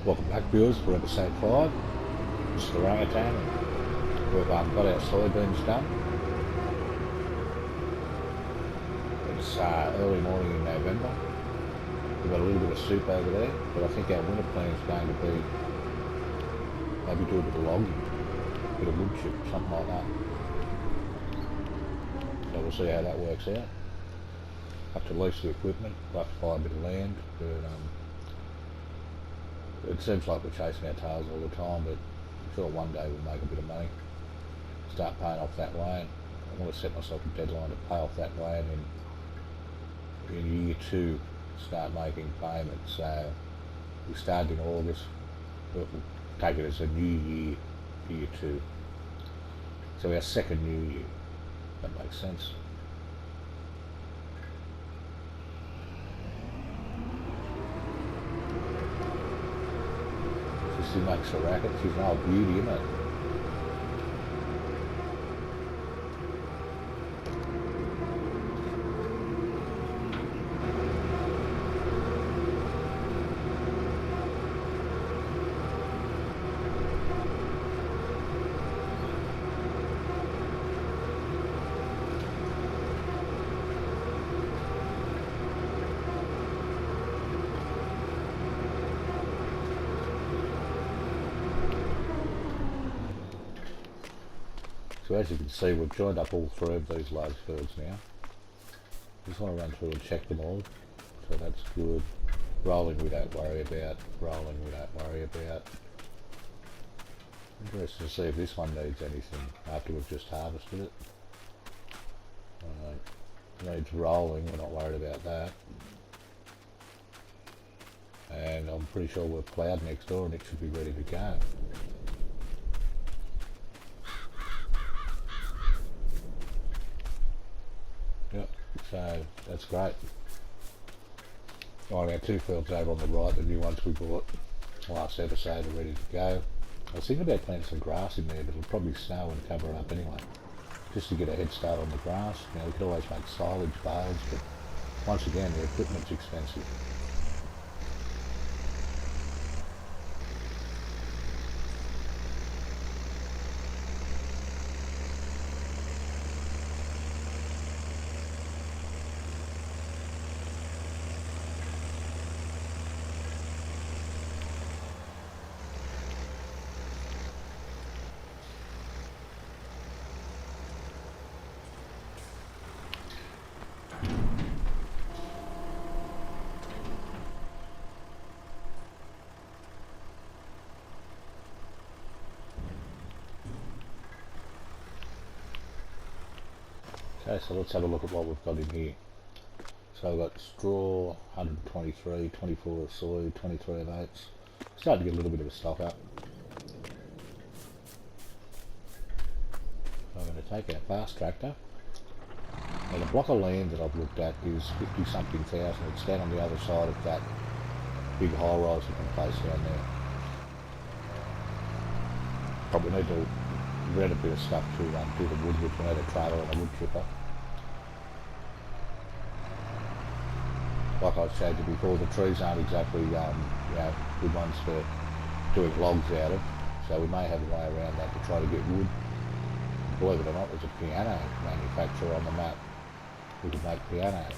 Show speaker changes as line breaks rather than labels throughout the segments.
Welcome back, viewers, for episode 5. This is the orangutan, and we've got our soybeans done. It's early morning in November. We've got a little bit of soup over there, but I think our winter plan is going to be maybe do a bit of logging, a bit of wood chip, something like that. So we'll see how that works out. Have to lease the equipment, we'll have to buy a bit of land, but it seems like we're chasing our tails all the time, but I'm sure one day we'll make a bit of money, start paying off that loan. I want to set myself a deadline to pay off that loan in year 2, start making payments. So we started in August, but we'll take it as a new year, year 2. So our second new year, that makes sense. She makes a racket. She's an old beauty, isn't it? So as you can see, we've joined up all 3 of these large fields now. Just want to run through and check them all. So that's good. Rolling we don't worry about. Rolling we don't worry about. Interested to see if this one needs anything after we've just harvested it. Needs rolling, we're not worried about that. And I'm pretty sure we've ploughed next door and it should be ready to go. Yep, so that's great. Right, our 2 fields over on the right, the new ones we bought last episode, are ready to go. I was thinking about planting some grass in there, but it'll probably snow and cover it up anyway, just to get a head start on the grass. You know, we could always make silage bales, but once again, the equipment's expensive. Okay, so let's have a look at what we've got in here. So we've got straw, 123, 24 of soy, 23 of oats. Starting to get a little bit of a stock up. So I'm going to take our fast tractor. Now the block of land that I've looked at is 50 something thousand. It's down on the other side of that big high rise we can place down there. Probably need to rent a bit of stuff to do the wood with. We need a trailer and a wood chipper. Like I showed you before, the trees aren't exactly good ones for doing logs out of, so we may have a way around that to try to get wood. Believe it or not, there's a piano manufacturer on the map who can make pianos.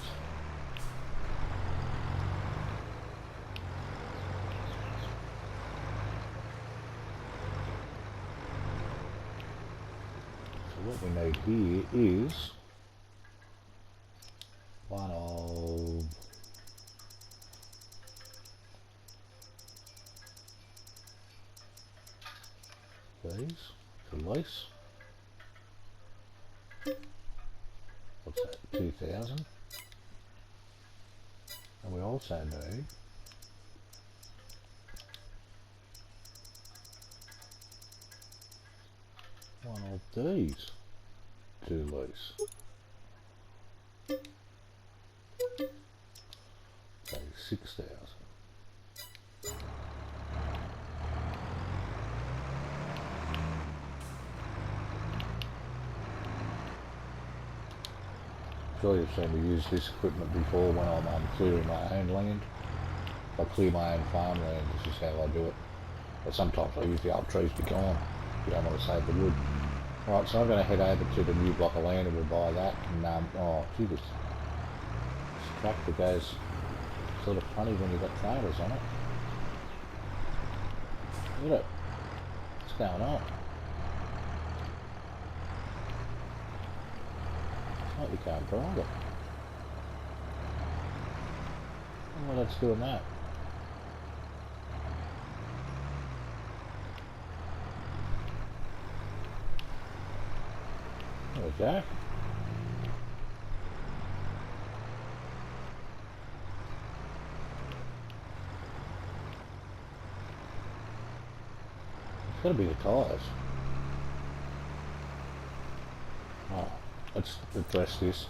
So what we need here is one of these to lease. What's that? 2,000. And we also need one of these to lease. So 6,000. sure you've seen me use this equipment before when I'm clearing my own land. I clear my own farmland. This is how I do it. But sometimes I use the old trees to gone if you don't want to save the wood. Right, so I'm going to head over to the new block of land and we'll buy that. And oh, gee, this tractor goes sort of funny when you've got trailers on it. Look at it. What's going on? It's like you can't drive it. Well, let's do that. There we go. It's got to be the tyres. Oh, let's address this.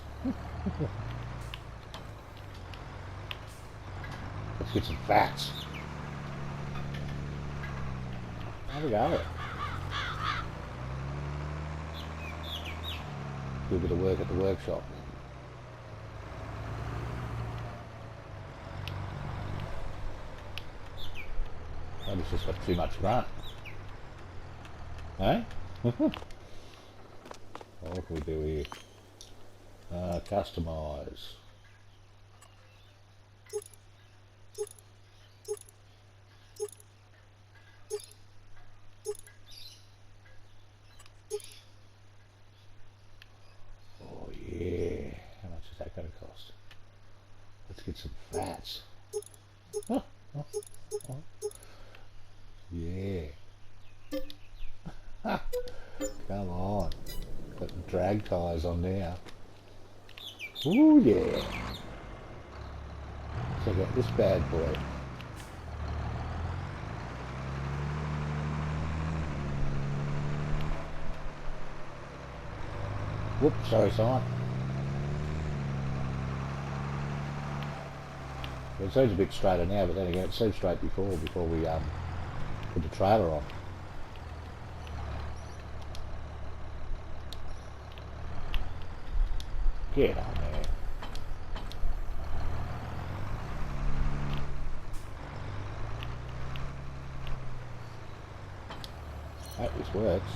Let's get some fats. There we go. Do a bit of work at the workshop. Maybe it's just got too much grunt. Eh? What can we do here? Customise. Oh yeah. How much is that going to cost? Let's get some fats. Yeah. Come on. Got the drag tyres on now. Ooh yeah. Check out this bad boy. Whoops, sorry Simon. It seems a bit straighter now, but then again it seemed straight before we put the trailer on. Get on there. Hope this works.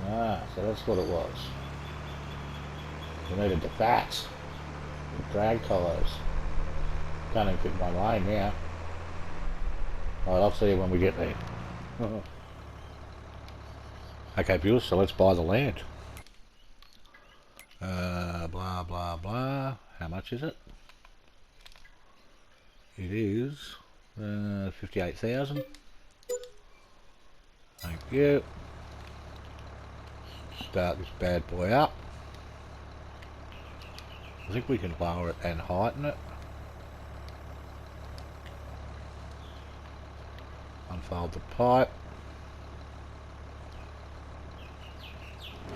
Ah, so that's what it was. We needed the fats. The drag tyres. Can't even fit in one lane now. Alright, I'll see you when we get there. Okay viewers, so let's buy the land. Blah blah blah. How much is it? It is 58,000. Thank you. Start this bad boy up. I think we can lower it and heighten it. Unfold the pipe.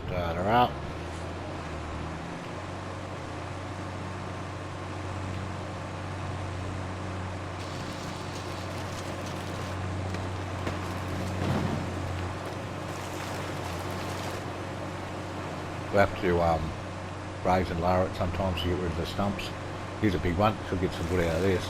Start her up. We have to raise and lower it sometimes to get rid of the stumps. Here's a big one, she'll get some wood out of this.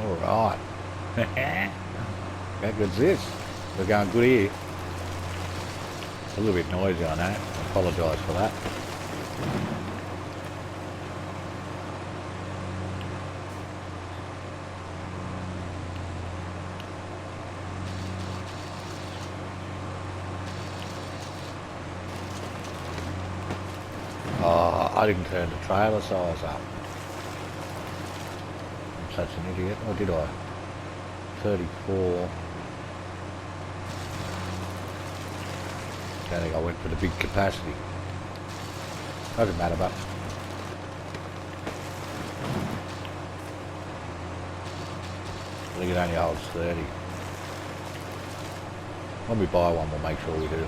Alright. How good's this? We're going good here. A little bit noisy, I know. I apologise for that. Oh, I didn't turn the trailer size up. I'm such an idiot. Or did I? 34. I think I went for the big capacity. Doesn't matter, but I think it only holds 30. When we buy one, we'll make sure we do.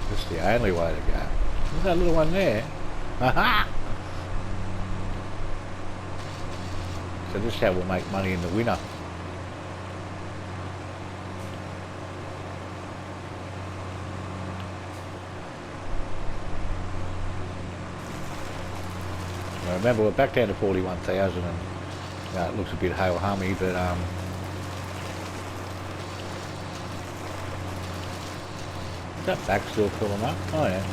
That's the only way to go. There's that little one there. Aha! So this is how we'll make money in the winter. Now remember, we're back down to 41,000 and it looks a bit ho-hummy, but is that back still filling up? Oh yeah.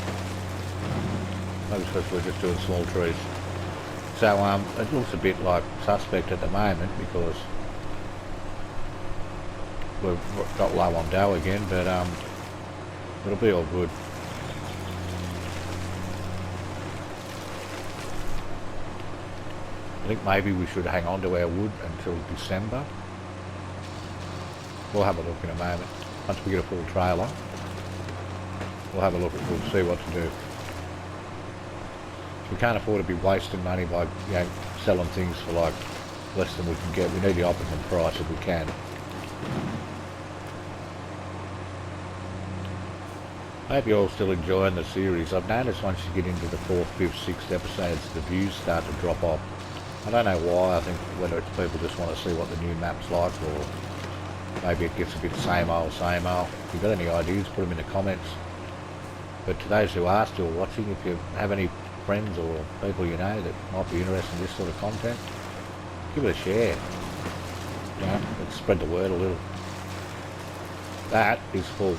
Maybe because we're just doing small trees. So it looks a bit like suspect at the moment because we've got low on dough again, but it'll be all good. I think maybe we should hang on to our wood until December. We'll have a look in a moment. Once we get a full trailer, we'll have a look at, we'll see what to do. We can't afford to be wasting money by, you know, selling things for like less than we can get. We need the optimum price if we can. I hope you're all still enjoying the series. I've noticed once you get into the 4th, 5th, 6th episodes, the views start to drop off. I don't know why. I think whether it's people just want to see what the new map's like, or maybe it gets a bit same old, same old. If you've got any ideas, put them in the comments. But to those who are still watching, if you have any friends or people you know that might be interested in this sort of content, give it a share. You know, let's spread the word a little. That is full.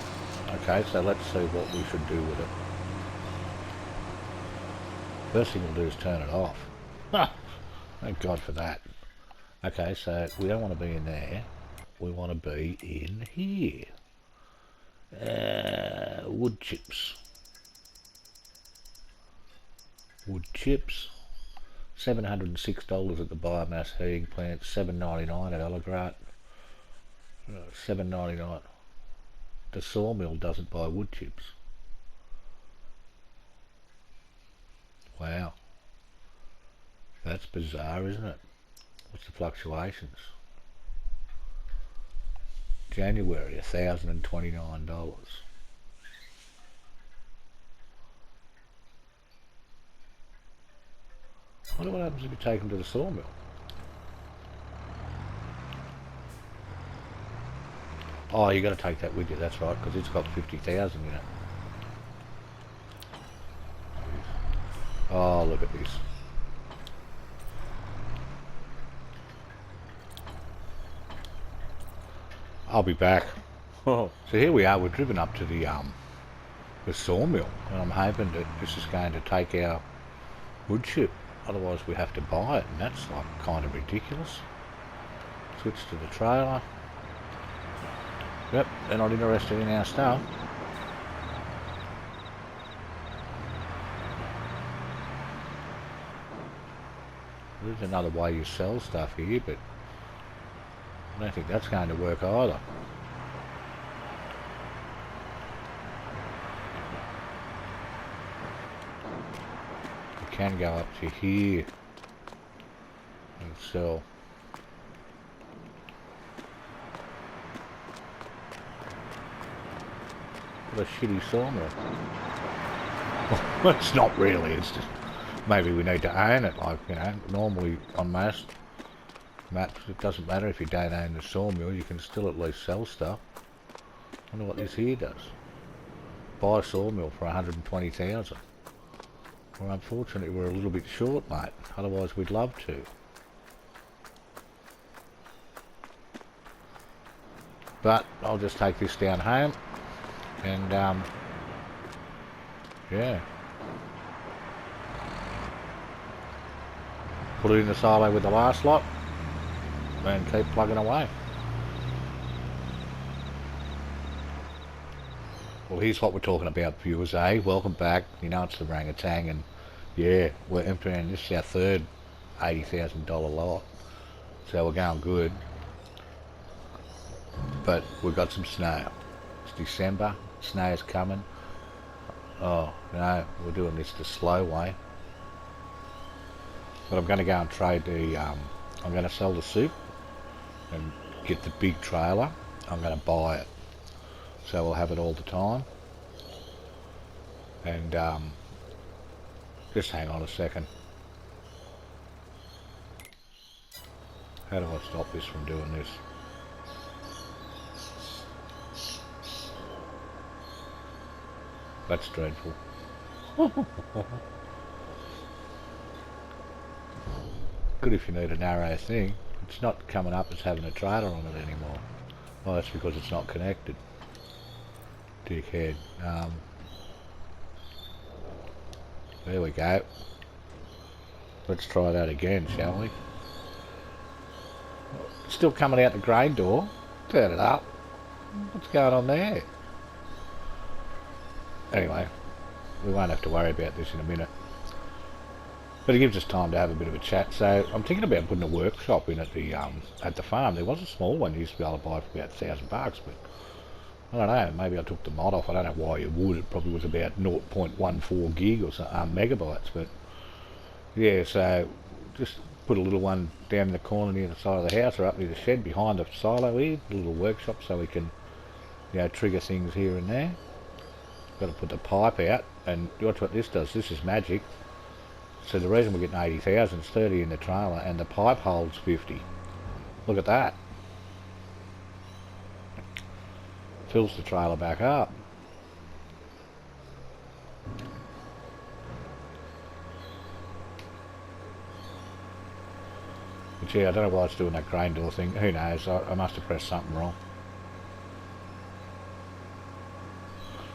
Okay, so let's see what we should do with it. First thing we'll do is turn it off. Thank God for that. Okay, so we don't want to be in there. We want to be in here. Wood chips. Wood chips. $706 at the biomass heating plant. $7.99 at Allegrat. $7.99. The sawmill doesn't buy wood chips. Wow. That's bizarre, isn't it? What's the fluctuations? January, $1,029. I wonder what happens if you take them to the sawmill. Oh, you got to take that with you, that's right, because it's got 50,000 in it. Oh, look at this. I'll be back. Oh. So here we are, we're driven up to the sawmill, and I'm hoping that this is going to take our wood chip. Otherwise we have to buy it, and that's like kind of ridiculous. Switch to the trailer. Yep, they're not interested in our stuff. There's another way you sell stuff here, but I don't think that's going to work either. You can go up to here and sell. What a shitty sawmill. Well, it's not really, it's just maybe we need to own it, like, you know, normally on most maps it doesn't matter if you don't own the sawmill, you can still at least sell stuff. I wonder what this here does. Buy a sawmill for 120,000. Well, unfortunately we're a little bit short, mate, otherwise we'd love to. But I'll just take this down home. And yeah, put it in the silo with the last lot and keep plugging away. Well, here's what we're talking about, viewers, eh? Welcome back. You know it's the orangutan, and yeah, we're emptying. This is our third $80,000 lot, so we're going good. but we've got some snow. It's December, snow's coming. Oh no, we're doing this the slow way. But I'm going to go and trade the, I'm going to sell the soup and get the big trailer. I'm going to buy it, so we'll have it all the time. And just hang on a second. How do I stop this from doing this? That's dreadful. Good if you need a narrow thing. It's not coming up as having a trailer on it anymore. Oh, that's because it's not connected. Dickhead. There we go. Let's try that again, shall we? Still coming out the grain door. Turn it up. What's going on there? Anyway, we won't have to worry about this in a minute. But it gives us time to have a bit of a chat. So I'm thinking about putting a workshop in at the farm. There was a small one you used to be able to buy for about $1,000, but I don't know. Maybe I took the mod off. I don't know why you would. It probably was about 0.14 gig or so, megabytes. But yeah, so just put a little one down in the corner near the side of the house or up near the shed behind the silo here, a little workshop, so we can, you know, trigger things here and there. Got to put the pipe out, and watch what this does. This is magic. So the reason we're getting 80,000 is 30 in the trailer, and the pipe holds 50. Look at that. Fills the trailer back up. But yeah, I don't know why it's doing that grain door thing. Who knows? I must have pressed something wrong.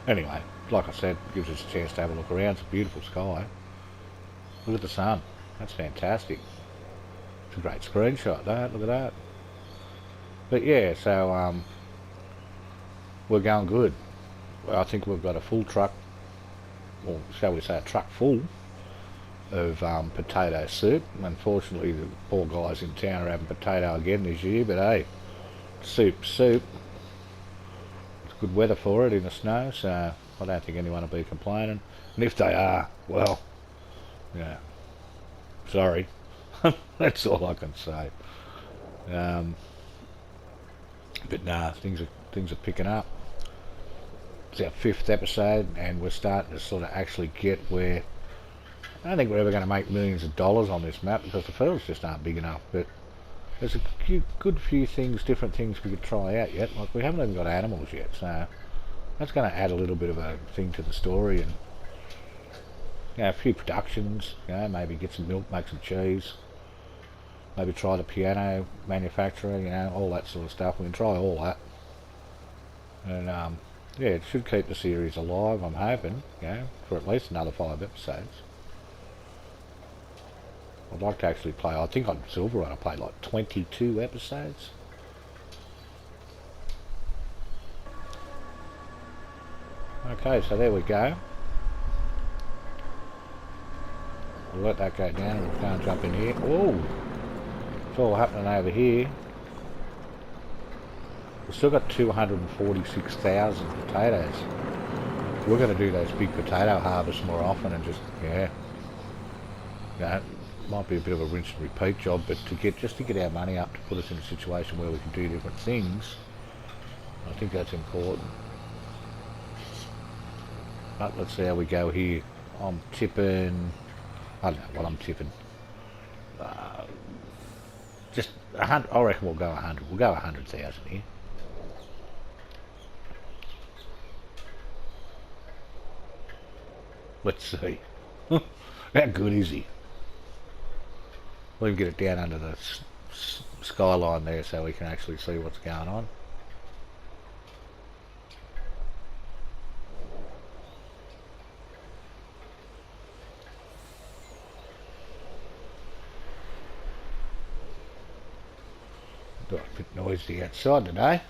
Anyway, like I said, it gives us a chance to have a look around. It's a beautiful sky. Look at the sun. That's fantastic. It's a great screenshot, that. Look at that. But yeah, so we're going good. Well, I think we've got a full truck, or shall we say a truck full of potato soup. Unfortunately, the poor guys in town are having potato again this year, but hey, soup's soup. It's good weather for it in the snow, so I don't think anyone will be complaining. And if they are, well, yeah, sorry. That's all I can say. But nah, things are picking up. It's our 5th episode, and we're starting to sort of actually get where I don't think we're ever going to make millions of dollars on this map because the fields just aren't big enough. But there's a good few things, different things we could try out yet. Like we haven't even got animals yet, so that's going to add a little bit of a thing to the story, and you know, a few productions. You know, maybe get some milk, make some cheese. Maybe try the piano manufacturer. You know, all that sort of stuff. We can try all that, and yeah, it should keep the series alive. I'm hoping, you know, for at least another 5 episodes. I'd like to actually play. I think on Silver Run I played like 22 episodes. Okay, so there we go. We'll let that go down and we'll go and jump in here. Oh, it's all happening over here. We've still got 246,000 potatoes. We're going to do those big potato harvests more often and just, yeah, you know, might be a bit of a rinse and repeat job, but to get our money up to put us in a situation where we can do different things, I think that's important. But let's see how we go here. I'm tipping, I don't know what I'm tipping. Just 100. I reckon we'll go 100. We'll go 100,000 here. Let's see. How good is he? We'll even get it down under the skyline there so we can actually see what's going on. Got a bit noisy outside today.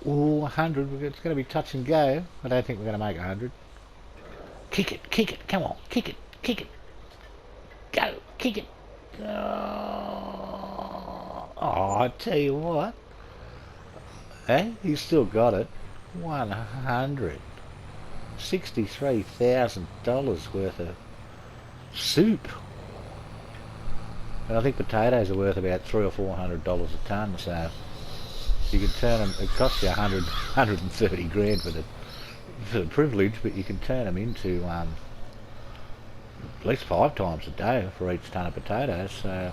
Oh, 100. It's going to be touch and go. I don't think we're going to make 100. Kick it, come on, kick it. Go, kick it. Oh, Oh, I tell you what. Eh? He's still got it. $163,000 worth of soup. And I think potatoes are worth about $300 or $400 a tonne, so you can turn them. It costs you 130 grand for the privilege, but you can turn them into at least 5 times a day for each tonne of potatoes. So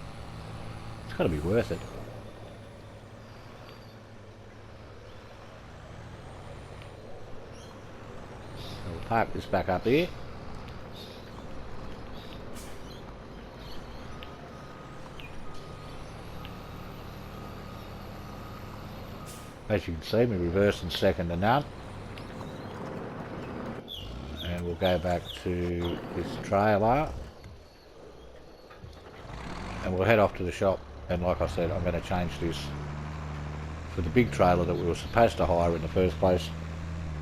it's got to be worth it. So we'll park this back up here. As you can see, we reverse and second to none. And we'll go back to this trailer. And we'll head off to the shop. And like I said, I'm going to change this for the big trailer that we were supposed to hire in the first place.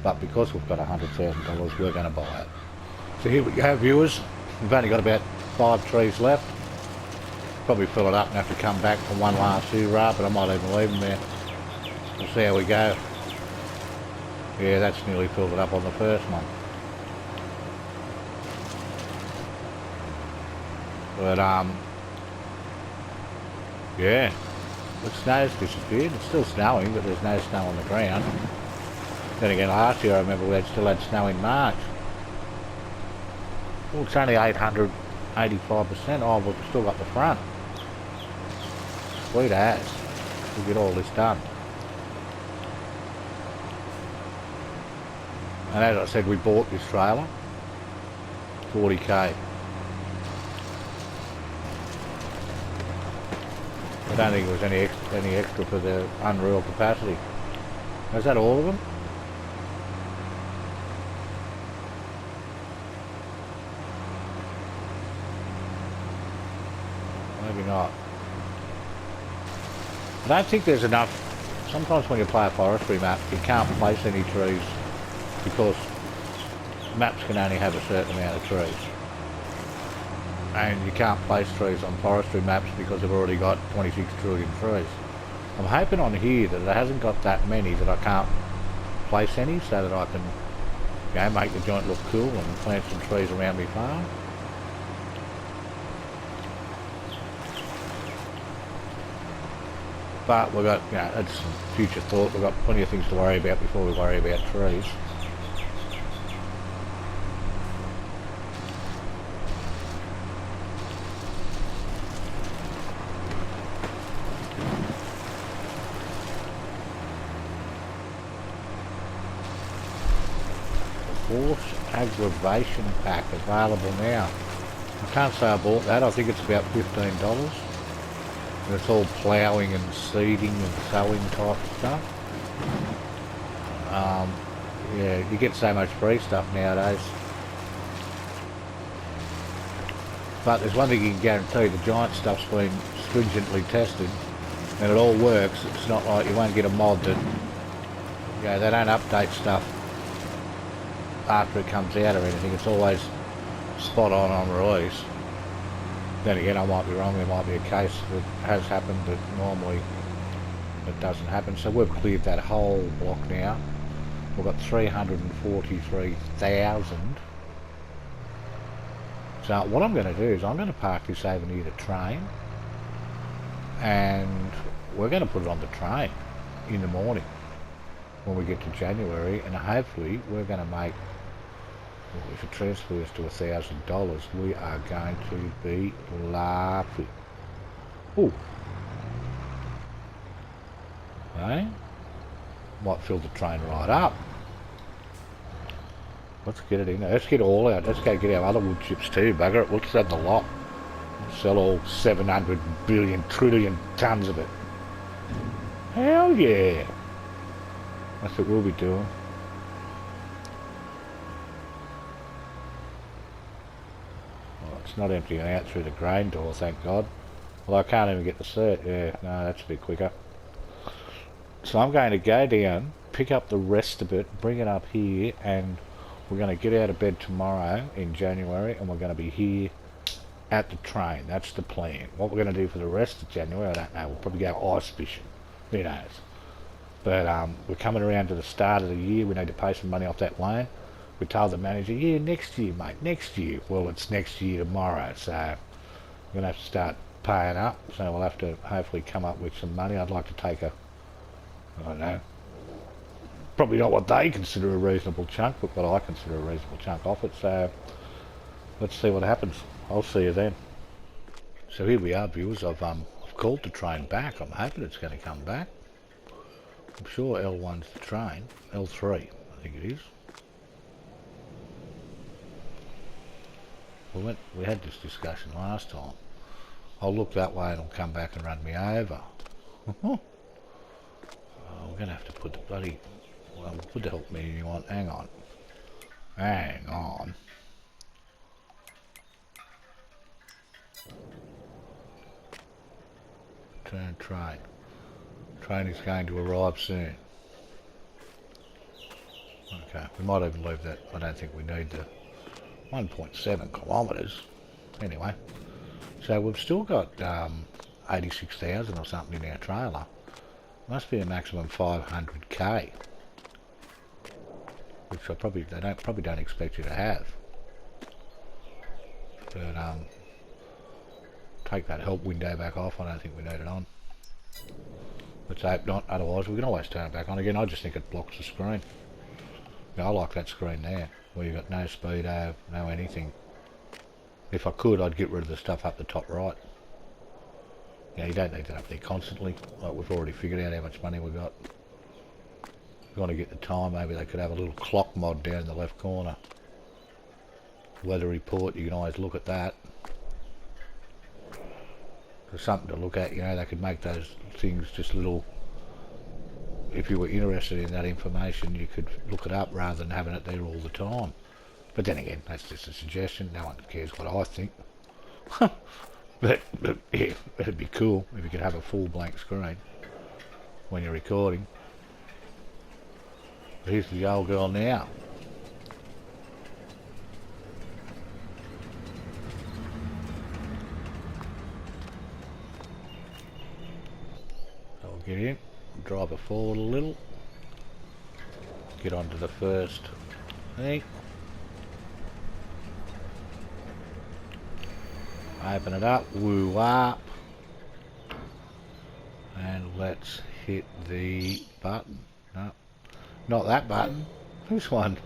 But because we've got $100,000, we're going to buy it. So here we go, viewers. We've only got about 5 trees left. Probably fill it up and have to come back for one last hoorah, but I might even leave them there. We'll see how we go. Yeah, that's nearly filled it up on the first one. But yeah, the snow's disappeared. It's still snowing, but there's no snow on the ground. Then again, last year I remember we still had snow in March. Well, it's only 85%. Oh, we've still got the front. Sweet as. We'll get all this done. And as I said, we bought this trailer, 40k. I don't think there was any extra for the unreal capacity. Is that all of them? Maybe not. I don't think there's enough. Sometimes when you play a forestry map, you can't place any trees because maps can only have a certain amount of trees. And you can't place trees on forestry maps because they've already got 26 trillion trees. I'm hoping on here that it hasn't got that many that I can't place any, so that I can, you know, make the joint look cool and plant some trees around my farm. But we've got, you know, it's some future thought. We've got plenty of things to worry about before we worry about trees. Horse aggravation pack available now. I can't say I bought that. I think it's about $15. And it's all ploughing and seeding and sowing type stuff. Yeah, you get so much free stuff nowadays. But there's one thing you can guarantee: the giant stuff's been stringently tested, and it all works. It's not like you won't get a mod that, you know, they don't update stuff after it comes out or anything. It's always spot on release. Then again, I might be wrong. There might be a case that has happened that normally it doesn't happen. So we've cleared that whole block now. We've got 343,000. So what I'm going to do is I'm going to park this over near the train, and we're going to put it on the train in the morning when we get to January, and hopefully we're going to make, well, if it transfers to $1,000, we are going to be laughing. Ooh. Hey? Might fill the train right up. Let's get it in there. Let's get it all out. Let's go get our other wood chips too, bugger it. We'll sell the lot. We'll sell all 700 billion trillion tons of it. Hell yeah. That's what we'll be doing. Well, it's not emptying out through the grain door, thank God. Well, I can't even get the cert. Yeah, no, that's a bit quicker. So I'm going to go down, pick up the rest of it, bring it up here, and we're going to get out of bed tomorrow in January, and we're going to be here at the train. That's the plan. What we're going to do for the rest of January, I don't know. We'll probably go ice fishing. Who knows? But we're coming around to the start of the year. We need to pay some money off that loan. We told the manager, yeah, next year, mate, next year. Well, it's next year tomorrow, so we're going to have to start paying up. So we'll have to hopefully come up with some money. I'd like to take a, I don't know, probably not what they consider a reasonable chunk, but what I consider a reasonable chunk off it. So let's see what happens. I'll see you then. So here we are, viewers. I've called the train back. I'm hoping it's going to come back. I'm sure L1's the train. L3, I think it is. We had this discussion last time. I'll look that way and it'll come back and run me over. Oh, we're going to have to put the bloody... Well, put the help me on. Hang on. Hang on. Turn train. Train is going to arrive soon. Okay, we might even leave that. I don't think we need the 1.7 kilometres. Anyway, so we've still got 86,000 or something in our trailer. Must be a maximum 500k, which they probably don't expect you to have. But take that help window back off. I don't think we need it on. Let's hope not. Otherwise, we can always turn it back on again. I just think it blocks the screen. You know, I like that screen there, where you've got no speedo, no anything. If I could, I'd get rid of the stuff up the top right. You know, you don't need that up there constantly. Like, we've already figured out how much money we've got. If you want to get the time, maybe they could have a little clock mod down in the left corner. Weather report, you can always look at that. There's something to look at, you know. They could make those things just little... If you were interested in that information, you could look it up rather than having it there all the time. But then again, that's just a suggestion. No one cares what I think. but yeah, it'd be cool if you could have a full blank screen when you're recording. But here's the old girl now. So we'll get in, drive it forward a little, get onto the first thing. Open it up, woo up, and let's hit the button. No, not that button, this one.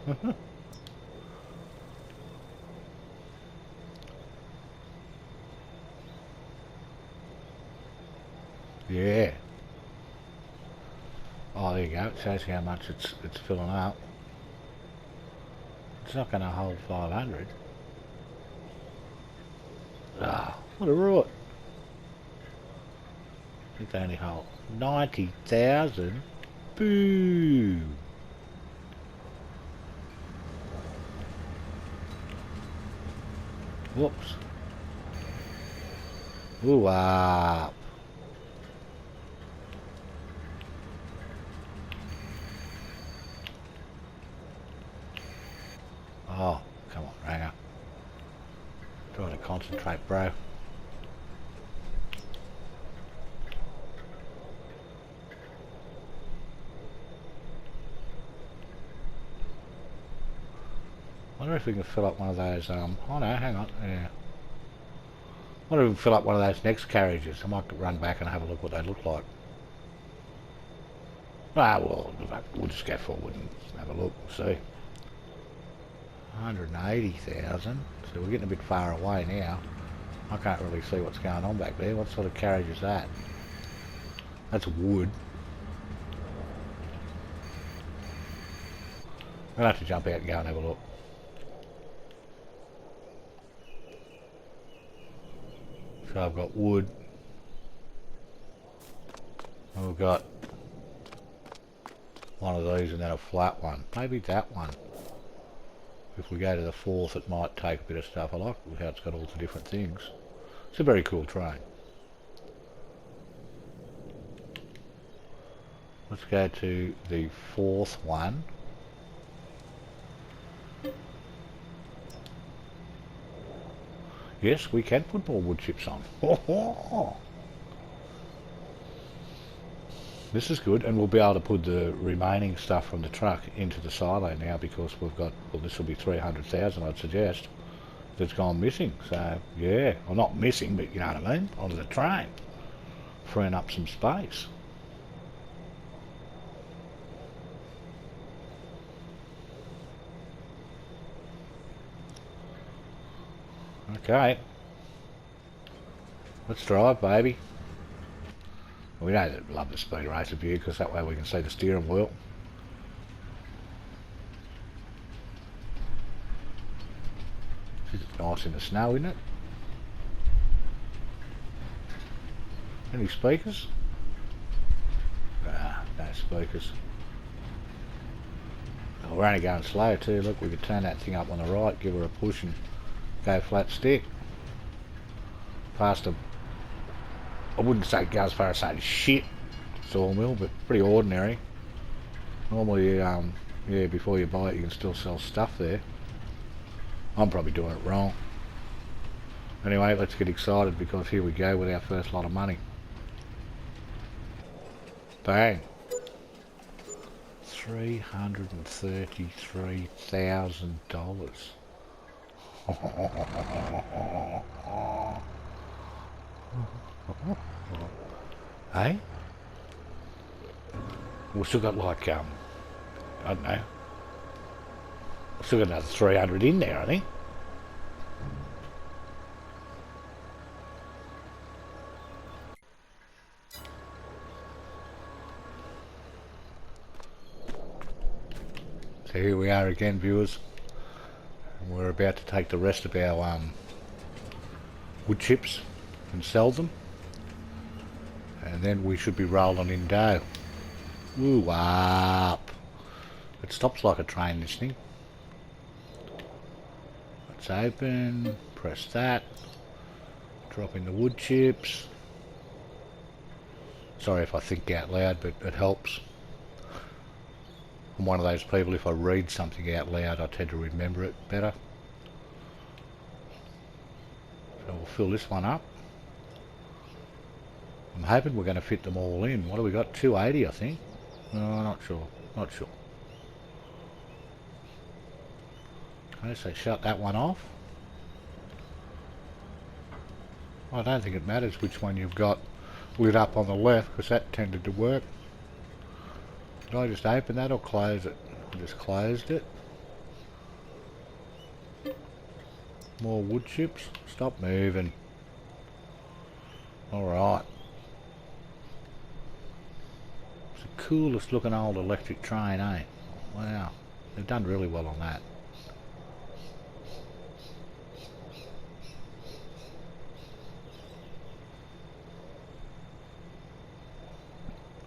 Yeah. Oh, there you go, it shows how much it's filling up. It's not going to hold 500. Ah, what a rot. I think they only hold 90,000. Boo! Whoops. Ooh, up. Oh, come on, Ranger. Try to concentrate, bro. Wonder if we can fill up one of those, oh no, hang on, yeah. Wonder if we can fill up one of those next carriages. I might run back and have a look what they look like. Ah, well, we'll just go forward and have a look, see. 180,000, so we're getting a bit far away now. I can't really see what's going on back there. What sort of carriage is that? That's wood. I'm gonna have to jump out and go and have a look. So I've got wood. And we've got one of these and then a flat one. Maybe that one. If we go to the fourth, it might take a bit of stuff. I like how it's got all the different things. It's a very cool train. Let's go to the fourth one. Yes, we can put more wood chips on. This is good, and we'll be able to put the remaining stuff from the truck into the silo now because we've got, well, this will be 300,000, I'd suggest, that's gone missing. So, yeah, well, not missing, but you know what I mean, onto the train, freeing up some space. Okay, let's drive, baby. We don't love the speed racer view because that way we can see the steering wheel. It's nice in the snow, isn't it? Any speakers? Nah, no speakers. Oh, we're only going slow too. Look, we could turn that thing up on the right, give her a push and go flat stick. Past a, I wouldn't say go as far as saying shit sawmill, but pretty ordinary. Normally, yeah, before you buy it, you can still sell stuff there. I'm probably doing it wrong. Anyway, let's get excited because here we go with our first lot of money. Bang. $333,000. Hey? We've still got like, I don't know. We've still got another 300 in there, I think. So here we are again, viewers. And we're about to take the rest of our wood chips and sell them. And then we should be rolling in dough. Woo up. It stops like a train, this thing. Let's open, press that, drop in the wood chips. Sorry if I think out loud, but it helps. I'm one of those people, if I read something out loud, I tend to remember it better. So we'll fill this one up. I'm hoping we're going to fit them all in. What do we got? 280, I think. No, not sure. Not sure. Okay, so shut that one off. I don't think it matters which one you've got lit up on the left because that tended to work. Did I just open that or close it? I just closed it. More wood chips. Stop moving. Alright. It's the coolest looking old electric train, eh? Wow. They've done really well on that.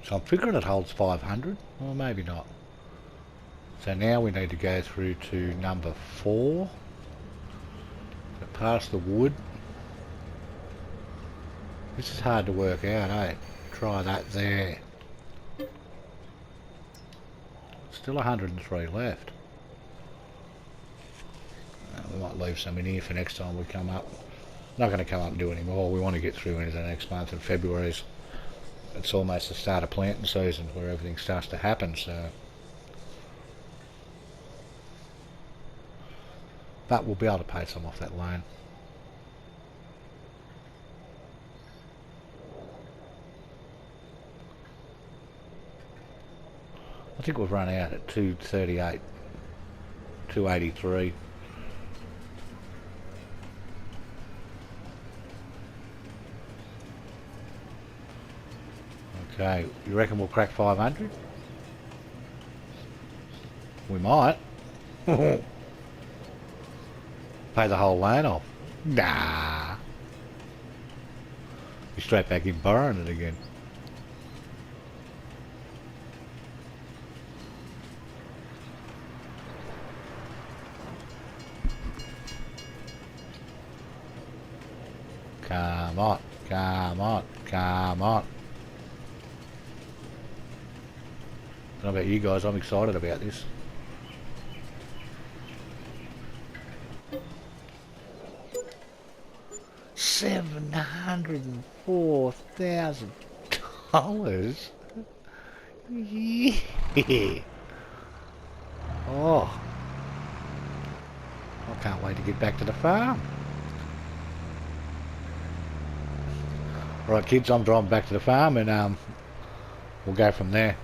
So I'm figuring it holds 500, or maybe not. So now we need to go through to number 4. So past the wood. This is hard to work out, eh? Try that there. Still 103 left. We might leave some in here for next time we come up. Not going to come up and do any more. We want to get through into the next month, and February's. It's almost the start of planting season where everything starts to happen, so. But we'll be able to pay some off that loan. I think we've run out at 238, 283. Okay, you reckon we'll crack 500? We might. Pay the whole loan off. Nah. Be straight back in borrowing it again. Come on, come on, come on. I don't know about you guys, I'm excited about this. $704,000. Yeah. Oh, I can't wait to get back to the farm. Right, kids, I'm driving back to the farm and we'll go from there.